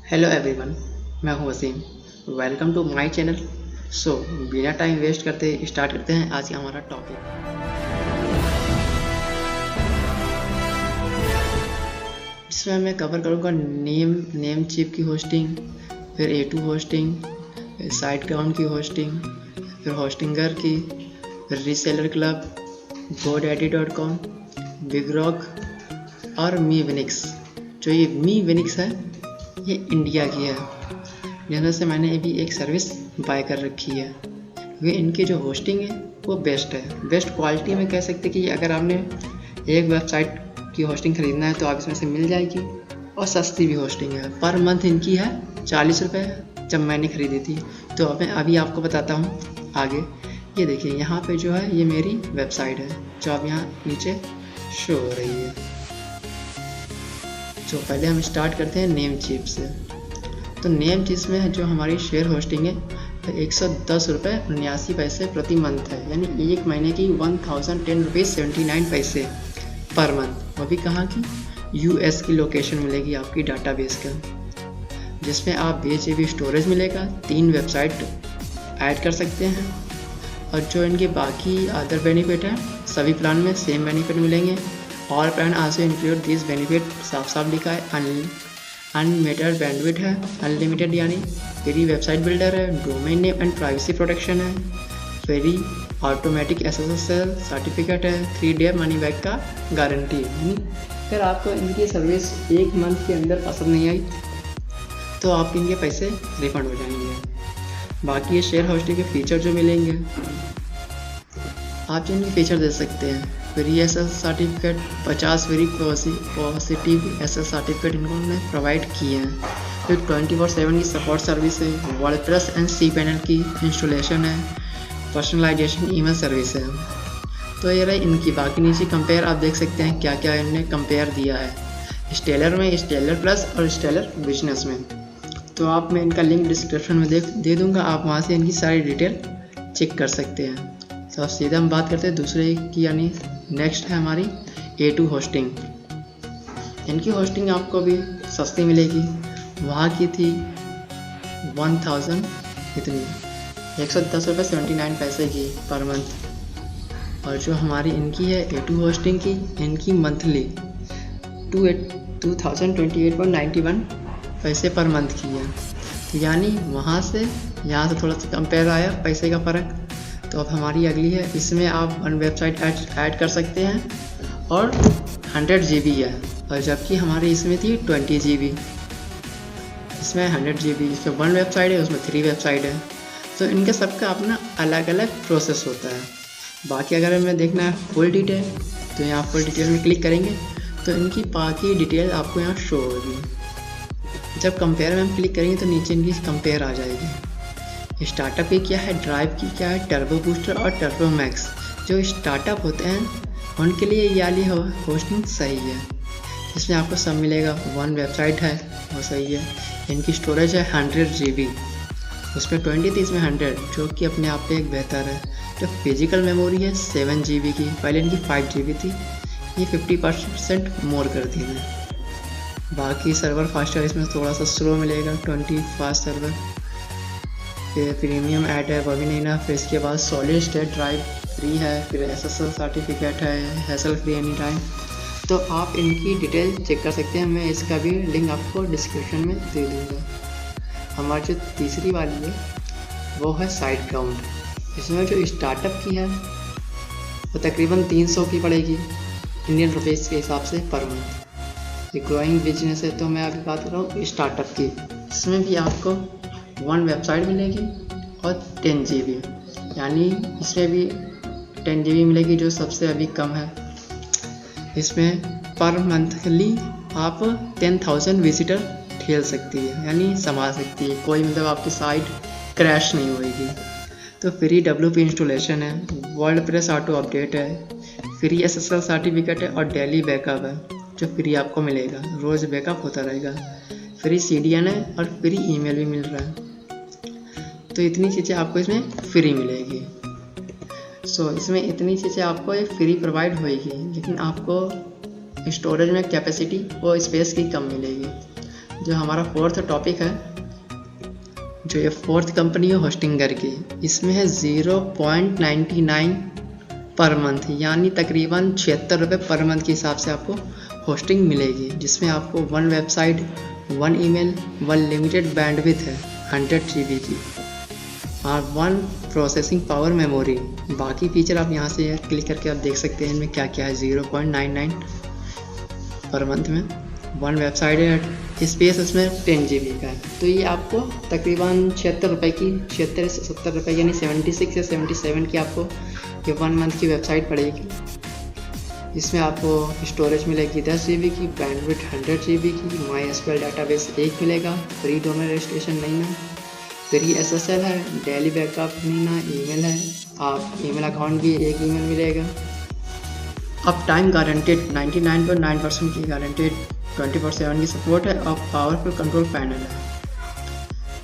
Hello everyone, मैं हूं Waseem. Welcome to my channel. So बिना टाइम वेस्ट करते स्टार्ट करते हैं आज का हमारा टॉपिक। इसमें मैं कवर करूंगा नेम चिप की होस्टिंग, फिर A2 होस्टिंग, फिर साइट ग्राउंड की होस्टिंग, फिर होस्टिंगर की, फिर रीसेलर क्लब, GoDaddy.com, बिगरॉक और मीविनिक्स। जो ये मीविनिक्स है ये इंडिया की है, जिसमें से मैंने अभी एक सर्विस बाय कर रखी है। वे इनकी जो होस्टिंग है वो बेस्ट है, बेस्ट क्वालिटी में कह सकते कि अगर आपने एक वेबसाइट की होस्टिंग ख़रीदना है तो आप इसमें से मिल जाएगी। और सस्ती भी होस्टिंग है, पर मंथ इनकी है 40 रुपये जब मैंने ख़रीदी थी। तो अब मैं अभी आपको बताता हूँ आगे। ये देखिए यहाँ पे जो है ये मेरी वेबसाइट है जो आप यहाँ नीचे शो हो रही है। तो पहले हम स्टार्ट करते हैं नेम चिप से। तो नेम चिप में जो हमारी शेयर होस्टिंग है 110 रुपये 79 पैसे प्रति मंथ है, यानी एक महीने की 1010 रुपीज़ 79 पैसे पर मंथ। वो भी कहाँ की? US की लोकेशन मिलेगी आपकी डाटाबेस का, जिसमें आप 20 GB स्टोरेज मिलेगा, 3 वेबसाइट ऐड कर सकते हैं। और जो इनके बाकी अदर बेनिफिट हैं सभी प्लान में सेम बेनिफिट मिलेंगे। All plan also include this benefit, साफ साफ लिखा है। अनलिमिटेड बैंडविड्थ है, अनलिमिटेड यानी फ्री वेबसाइट बिल्डर है, domain name and privacy protection है, फ्री ऑटोमेटिक SSL सर्टिफिकेट है, 3 डे मनी बैक का गारंटी है। अगर आपको इनकी सर्विस एक मंथ के अंदर पसंद नहीं आई तो आपके इनके पैसे रिफंड हो जाएंगे। बाकी ये शेयर होस्टिंग के फीचर जो मिलेंगे, आप इनके फीचर दे सकते हैं। Free SSL certificate, 50 free positive SSL certificate इन्होंने प्रोवाइड किए हैं। फिर 24/7 की सपोर्ट सर्विस है, वर्डप्रेस एंड cPanel की इंस्टॉलेशन है, पर्सनलाइजेशन ईमेल सर्विस है। तो ये रही इनकी। बाकी नीचे कंपेयर आप देख सकते हैं क्या क्या इन्होंने कंपेयर दिया है स्टेलर में, स्टेलर प्लस और स्टेलर बिजनेस में। तो आप मैं इनका लिंक डिस्क्रिप्शन में दे दूँगा, आप वहाँ से इनकी सारी डिटेल चेक कर सकते हैं। तो सीधा हम बात करते हैं दूसरे की, यानी नेक्स्ट है हमारी A2 होस्टिंग। इनकी होस्टिंग आपको भी सस्ती मिलेगी। वहाँ की थी 1000 इतनी 110 रुपये 79 पैसे की पर मंथ। और जो हमारी इनकी है A2 होस्टिंग की, इनकी मंथली 2028.91 पैसे पर मंथ की है। तो यानी वहाँ से यहाँ से थोड़ा सा कंपेयर आया पैसे का फ़र्क। तो अब हमारी अगली है, इसमें आप वन वेबसाइट ऐड कर सकते हैं और 100 GB है। और जबकि हमारी इसमें थी 20 GB, इसमें 100 GB। इसमें 1 वेबसाइट है, उसमें 3 वेबसाइट है। तो इनके सबका अपना अलग अलग प्रोसेस होता है। बाकी अगर हमें देखना है फुल डिटेल, तो यहाँ फुल डिटेल में क्लिक करेंगे तो इनकी बाकी डिटेल आपको यहाँ शो होगी। जब कंपेयर में हम क्लिक करेंगे तो नीचे इनकी कंपेयर आ जाएगी। स्टार्टअप की क्या है, ड्राइव की क्या है, टर्बो बूस्टर और टर्बो मैक्स। जो स्टार्टअप होते हैं उनके लिए ये वाली होस्टिंग सही है। इसमें आपको सब मिलेगा। 1 वेबसाइट है वो सही है। इनकी स्टोरेज है 100 GB, उसमें 20 थी, इसमें 100, जो कि अपने आप पे एक बेहतर है। जो फिजिकल मेमोरी है 7 GB की, पहले इनकी 5 GB थी, ये 50% मोर कर दी है। बाकी सर्वर फास्टर इसमें थोड़ा सा स्लो मिलेगा, 20 फास्ट सर्वर। फिर प्रीमियम ऐड है वो भी नहीं ना। फिर इसके बाद सॉलिड स्टेट ड्राइव फ्री है, फिर SSL सर्टिफिकेट है, हैसल फ्री एनी टाइम। तो आप इनकी डिटेल चेक कर सकते हैं, मैं इसका भी लिंक आपको डिस्क्रिप्शन में दे दूँगा। हमारी जो तीसरी वाली है वो है साइट ग्राउंड। इसमें जो स्टार्टअप की है वो तकरीबन 300 की पड़ेगी इंडियन रुपीज़ के हिसाब से पर मंथ। ये ग्रोइंग बिजनेस है, तो मैं अभी बात कर रहा हूँ स्टार्टअप की। इसमें भी आपको 1 वेबसाइट मिलेगी और 10 GB, यानी इसमें भी 10 GB मिलेगी, जो सबसे अभी कम है। इसमें पर मंथली आप 10,000 विजिटर खेल सकती है, यानी संभाल सकती है। कोई मतलब आपकी साइट क्रैश नहीं होएगी। तो फ्री WP इंस्टॉलेशन है, वर्डप्रेस ऑटो अपडेट है, फ्री SSL सर्टिफिकेट है और डेली बैकअप है जो फ्री आपको मिलेगा, रोज़ बैकअप होता रहेगा। फ्री CDN है और फ्री ईमेल भी मिल रहा है। तो इतनी चीज़ें आपको इसमें फ्री मिलेगी। इसमें इतनी चीज़ें आपको एक फ्री प्रोवाइड होएगी, लेकिन आपको स्टोरेज में कैपेसिटी और स्पेस की कम मिलेगी। जो हमारा फोर्थ टॉपिक है, जो ये फोर्थ कंपनी है होस्टिंगर की, इसमें है 0.99 पर मंथ, यानी तकरीबन 76 रुपये पर मंथ के हिसाब से आपको होस्टिंग मिलेगी, जिसमें आपको 1 वेबसाइट, 1 ईमेल, 1 लिमिटेड बैंडविड्थ है 100 GB की और 1 प्रोसेसिंग पावर मेमोरी। बाकी फीचर आप यहाँ से क्लिक करके आप देख सकते हैं इनमें क्या क्या है। 0.99 पर मंथ में 1 वेबसाइट है, स्पेस इसमें 10 GB का है। तो ये आपको तकरीबन 76 रुपये की, 76 से 70 रुपये यानी 76 या 77 की आपको ये 1 मंथ की वेबसाइट पड़ेगी। इसमें आपको स्टोरेज मिलेगी 10 GB की, बैंडविड्थ 100 GB की, MySQL डाटाबेस 1 मिलेगा, फ्री डोमेन रजिस्ट्रेशन नहीं है, फ्री SSL है, डेली बैकअप नहीं ना, ईमेल है, आप ईमेल अकाउंट भी 1 ईमेल मिलेगा। अब टाइम गारंटेड 99.9% की गारंटेड, 24/7 की सपोर्ट है और पावरफुल कंट्रोल पैनल है।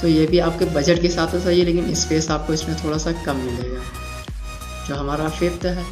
तो ये भी आपके बजट के हिसाब से सही है, लेकिन स्पेस आपको इसमें थोड़ा सा कम मिलेगा। जो हमारा फिफ्थ है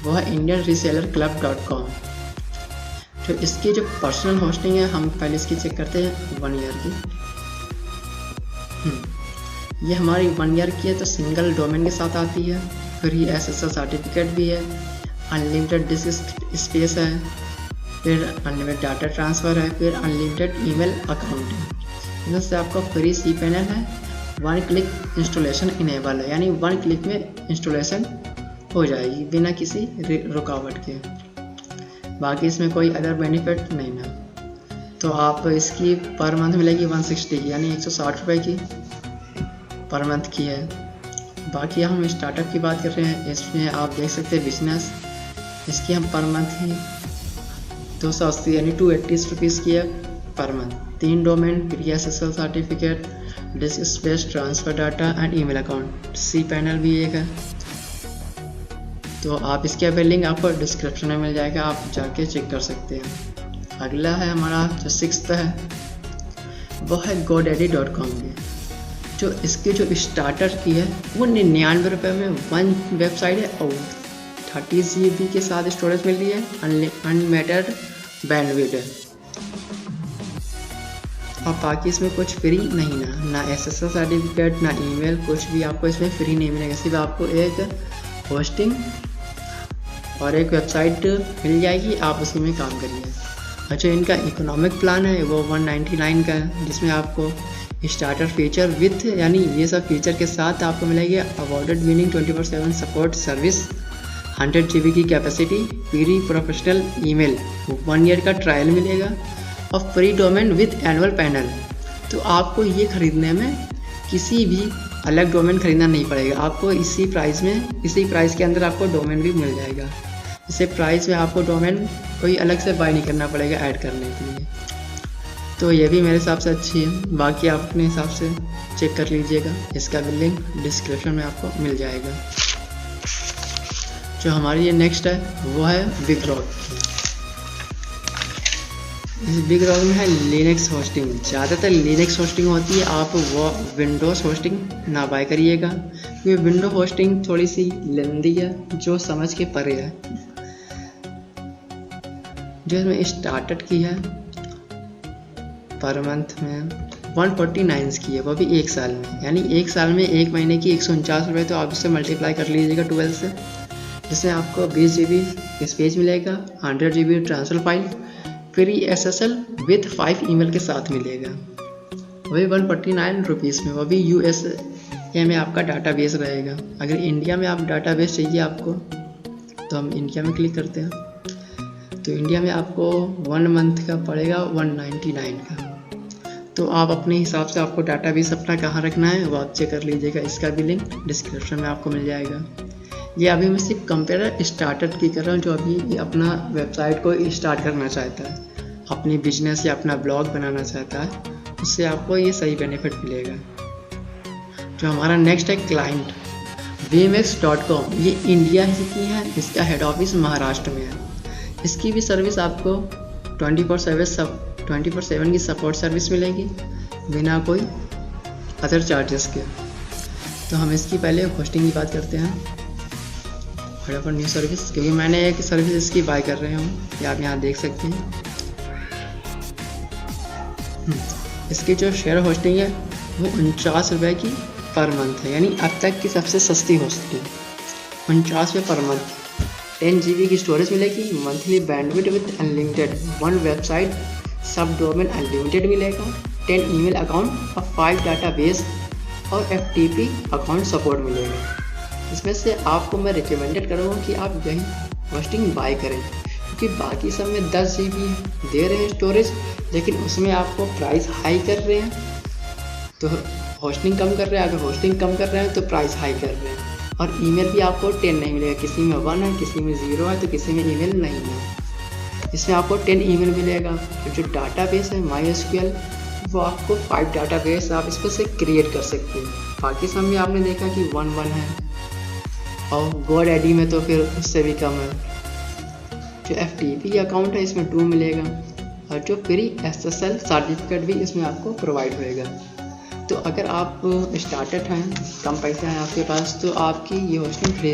वो है indianresellerclub.com। जो इसकी जो पर्सनल होस्टिंग है, हम पहले इसकी चेक करते हैं 1 ईयर की। ये हमारी 1 ईयर की है, तो सिंगल डोमेन के साथ आती है, फ्री SSL सर्टिफिकेट भी है, अनलिमिटेड डिस्क स्पेस है, फिर अनलिमिटेड डाटा ट्रांसफ़र है, फिर अनलिमिटेड ईमेल अकाउंट है। इससे आपका फ्री cPanel है, 1 क्लिक इंस्टॉलेशन इनेबल है, यानी 1 क्लिक में इंस्टॉलेशन हो जाएगी बिना किसी रुकावट के। बाकी इसमें कोई अदर बेनिफिट नहीं ना। तो आप इसकी पर मंथ मिलेगी 160 की, यानी 160 रुपये की पर मंथ की है। बाकी हम स्टार्टअप की बात कर रहे हैं, इसमें आप देख सकते हैं बिजनेस, इसकी हम पर मंथ ही 280 यानी 280 रुपीज़ की है per month. 3 domain, free SSL certificate, disc space, transfer data and email account, cPanel भी एक है। तो आप इसके लिंक आपको डिस्क्रिप्शन में मिल जाएगा, आप जाके चेक कर सकते हैं। अगला है हमारा जो 6th है वो है GoDaddy.com की। जो इसकी जो स्टार्टर की है वो 99 रुपये में 1 वेबसाइट है और 30 GB के साथ स्टोरेज मिल रही है, अनलिमिटेड बैंडविड्थ है और बाकी इसमें कुछ फ्री नहीं ना SSL सर्टिफिकेट ना ईमेल, कुछ भी आपको इसमें फ्री नहीं मिलेगा। सिर्फ आपको एक होस्टिंग और एक वेबसाइट मिल जाएगी, आप उसी में काम करिए। अच्छा, इनका इकोनॉमिक प्लान है वो 199 का है, जिसमें आपको स्टार्टर फीचर विथ यानी ये सब फीचर के साथ आपको मिलेगी awarded winning 24/7 support service, 100 GB की capacity, free professional email, 1 year का ट्रायल मिलेगा और free domain with annual panel. तो आपको ये खरीदने में किसी भी अलग डोमेन खरीदना नहीं पड़ेगा, आपको इसी प्राइस के अंदर आपको डोमेन भी मिल जाएगा। इसे प्राइस में आपको डोमेन कोई अलग से बाय नहीं करना पड़ेगा ऐड करने के लिए। तो ये भी मेरे हिसाब से अच्छी है, बाकी आप अपने हिसाब से चेक कर लीजिएगा, इसका भी लिंक डिस्क्रिप्शन में आपको मिल जाएगा। जो हमारी ये नेक्स्ट है वो है बिगरॉक। इस बिगरॉक में है लिनक्स होस्टिंग। ज़्यादातर लिनक्स होस्टिंग होती है, आप वो विंडोज़ होस्टिंग ना बाय करिएगा, क्योंकि विंडो होस्टिंग थोड़ी सी लेंदी है, जो समझ के परे है। जो इसमें स्टार्टर की है पर मंथ में 149 की है, वो भी 1 साल में, यानी 1 साल में 1 महीने की 149 रुपये। तो आप इससे मल्टीप्लाई कर लीजिएगा 12 से, जिसमें आपको 20 GB स्पेस मिलेगा, 100 GB transfer file, free SSL with 5 email के साथ मिलेगा, वही 149 रुपीज़ में, वो भी USA में आपका डाटाबेस रहेगा। अगर इंडिया में आप डाटाबेस चाहिए आपको, तो हम इंडिया में क्लिक करते हैं। तो इंडिया में आपको 1 मंथ का पड़ेगा 199 का। तो आप अपने हिसाब से आपको डाटाबेस अपना कहाँ रखना है वो आप चेक कर लीजिएगा, इसका भी लिंक डिस्क्रिप्शन में आपको मिल जाएगा। ये अभी मैं सिर्फ कंपेयर स्टार्टर की कर रहा हूँ, जो अभी अपना वेबसाइट को स्टार्ट करना चाहता है, अपनी बिजनेस या अपना ब्लॉग बनाना चाहता है, उससे आपको ये सही बेनिफिट मिलेगा। जो हमारा नेक्स्ट है क्लाइंट vmx.com, ये इंडिया ही की है, इसका हेड ऑफिस महाराष्ट्र में है। इसकी भी सर्विस आपको 24/7 की सपोर्ट सर्विस मिलेगी बिना कोई अदर चार्जेस के। तो हम इसकी पहले होस्टिंग की बात करते हैं, फटाफट न्यू सर्विस, क्योंकि मैंने एक सर्विस इसकी बाय कर रहे हूँ, ये आप यहाँ देख सकते हैं। इसकी जो शेयर होस्टिंग है वो 49 रुपये की पर मंथ है, यानी अब तक की सबसे सस्ती होस्टिंग, 49 रुपये पर मंथ। 10 GB की स्टोरेज मिलेगी, monthly bandwidth with unlimited, 1 website सब डोमेन अनलिमिटेड मिलेगा, 10 ईमेल अकाउंट और 5 डाटाबेस और FTP अकाउंट सपोर्ट मिलेगा। इसमें से आपको मैं रिकमेंडेड करूँगा कि आप यही होस्टिंग बाय करें, क्योंकि बाकी सब में 10 GB दे रहे हैं स्टोरेज, लेकिन उसमें आपको प्राइस हाई कर रहे हैं, तो होस्टिंग कम कर रहे हैं। अगर होस्टिंग कम कर रहे हैं तो प्राइस हाई कर रहे हैं। और ईमेल भी आपको 10 नहीं मिलेगा, किसी में 1 है, किसी में 0 है, तो किसी में ईमेल नहीं है। इसमें आपको 10 ईमेल मिलेगा। जो डाटाबेस है MySQL, वो आपको 5 डाटाबेस आप इस पर से क्रिएट कर सकते हैं। बाकी सब में आपने देखा कि 1 है, और GoDaddy में तो फिर उससे भी कम है। जो FTP अकाउंट है इसमें 2 मिलेगा, और जो फ्री SSL सर्टिफिकेट भी इसमें आपको प्रोवाइड होएगा। तो अगर आप स्टार्टर हैं, कम पैसे हैं आपके पास, तो आपकी ये होस्टिंग फ्री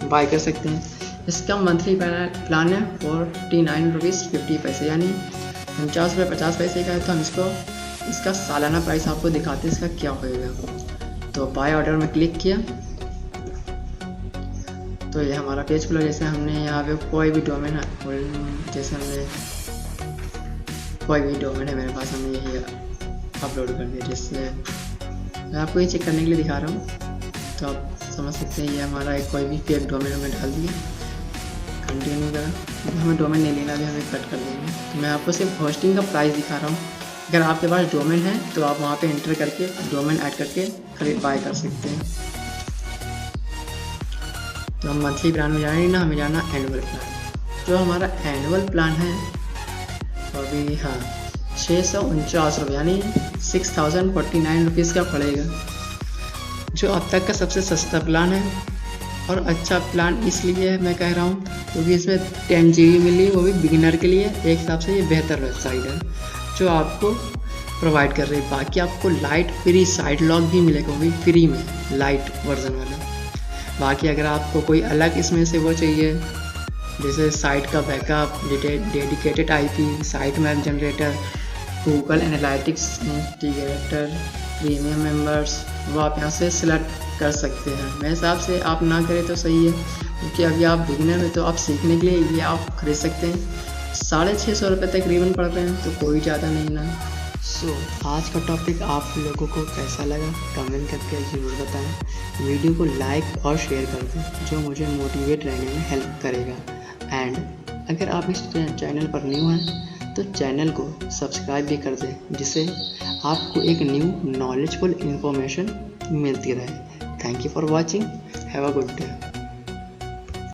बाय कर सकते हैं। इसका मंथली प्लान है 49 रुपीज़ 50 पैसे, यानी 49 रुपये 50 पैसे का है। तो हम इसका सालाना प्राइस आपको दिखाते हैं इसका क्या होएगा। तो बाय ऑर्डर में क्लिक किया तो ये हमारा पेज खुला। जैसे हमने यहाँ पे कोई भी डोमेन है, जैसे हमने कोई भी डोमेन है मेरे पास, हमने यही अपलोड कर दिया। जिससे मैं आपको ये चेक करने के लिए दिखा रहा हूँ, तो आप समझ सकते हैं ये हमारा एक कोई भी फेक डोमेन हमें डाल दिया। कंटिन्यू करा, हमें डोमेन नहीं लेना, भी हमें कट कर देंगे। तो मैं आपको सिर्फ होस्टिंग का प्राइस दिखा रहा हूँ। अगर आपके पास डोमेन है तो आप वहाँ पे एंटर करके डोमेन ऐड करके बाय कर सकते हैं। तो हम मंथली प्लान में जाना ही ना, हमें जाना एनुअल प्लान। जो हमारा एनुअल प्लान है वो भी 649 रुपये, यानी 6049 रुपीज़ का पड़ेगा, जो अब तक का सबसे सस्ता प्लान है। और अच्छा प्लान इसलिए मैं कह रहा हूँ क्योंकि इसमें 10 GB मिली, वो भी बिगिनर के लिए। एक हिसाब से ये बेहतर वेबसाइट है जो आपको प्रोवाइड कर रही है। बाकी आपको लाइट फ्री साइड लॉक भी मिलेगा, वो भी फ्री में, लाइट वर्जन वाला। बाकी अगर आपको कोई अलग इसमें से वो चाहिए, जैसे साइट का backup, dedicated IP, site map generator, Google analytics integrator, premium members, वो आप यहाँ से सिलेक्ट कर सकते हैं। मेरे हिसाब से आप ना करें तो सही है, क्योंकि अभी आप बिगिनर में, तो आप सीखने के लिए ये आप खरीद सकते हैं। 650 रुपये तकरीबन पड़ रहे हैं, तो कोई ज़्यादा नहीं ना। आज का टॉपिक आप लोगों को कैसा लगा कमेंट करके ज़रूर बताएं। वीडियो को लाइक और शेयर कर दें, जो मुझे मोटिवेट रहने में हेल्प करेगा। एंड अगर आप इस चैनल पर न्यू हैं तो चैनल को सब्सक्राइब भी कर दें, जिससे आपको एक न्यू नॉलेजफुल इन्फॉर्मेशन मिलती रहे। Thank you for watching, have a good day.